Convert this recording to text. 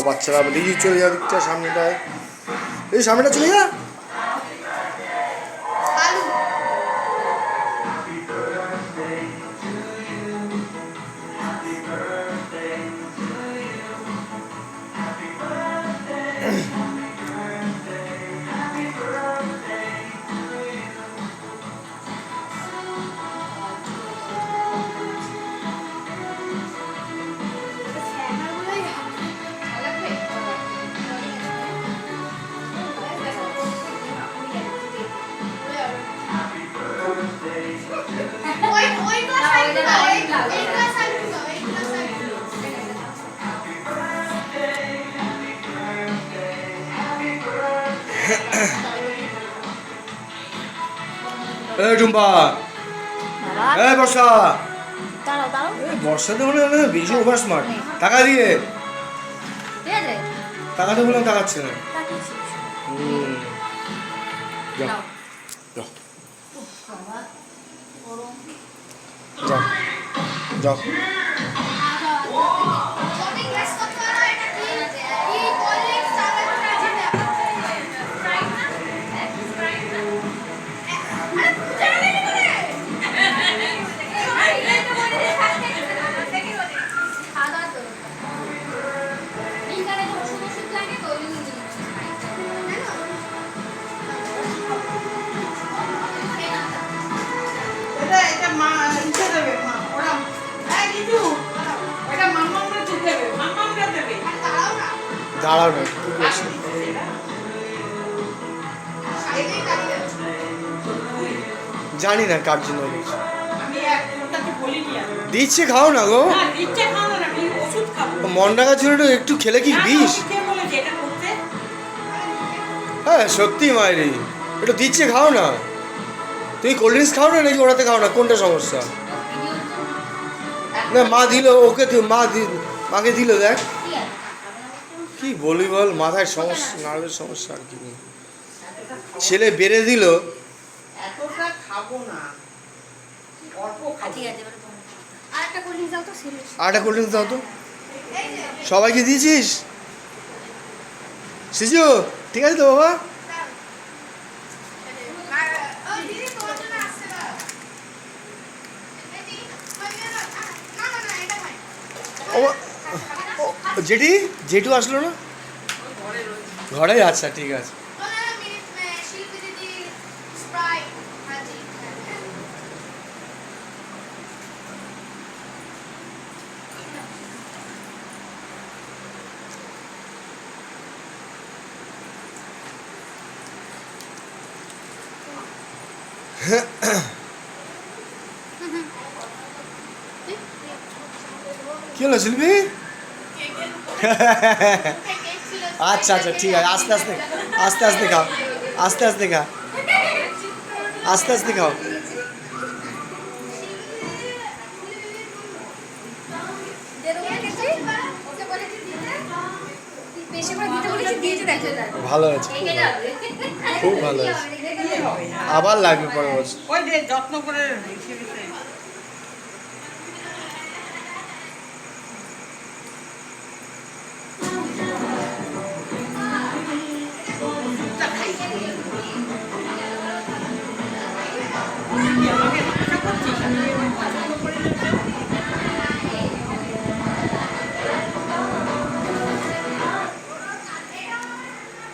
বাচ্চারা দিকে চলে যাওয়া দিকটা সামনেটায়, এই সামনেটা চলে যা। টুম্পা, বর্ষা, বর্ষাতে হলে বেশি ওভার স্মার্ট। টাকা দিয়ে টাকাতে বললাম, টাকাচ্ছে না। যাও যাও যাও। দাঁড়াও না, জানি না কার জন্য দিচ্ছে। খাও না গো, মন রাখার জন্য একটু খেলে কি বিষ? হ্যাঁ সত্যি মায়েরি, একটু দিচ্ছে, খাও না। তুমি কোল্ড ড্রিঙ্কস খাও না নাকি ওটাতে খাও না? কোনটা সমস্যা? না মা দিল ওকে, মাকে দিল। দেখ কি বলি বল, মাথায় সমস্যা, নার্ভের সমস্যা আর কি। ছেলে বেড়ে দিল। আরেকটা কোল্ড ড্রিঙ্কস দাও তো। সবাইকে দিয়েছিস সিজু? ঠিক আছে তো বাবা। জেঠি, জেঠু আসলো না ঘরে? আচ্ছা ঠিক আছে। কি হলো শিল্পী? আচ্ছা আচ্ছা ঠিক আছে, আস্তে আস্তে আস্তে আস্তে খাও, আস্তে আস্তে খা, আস্তে আস্তে খাও। ভালো আছে, খুব ভালো আছে। আবার লাগবে পরের বছর।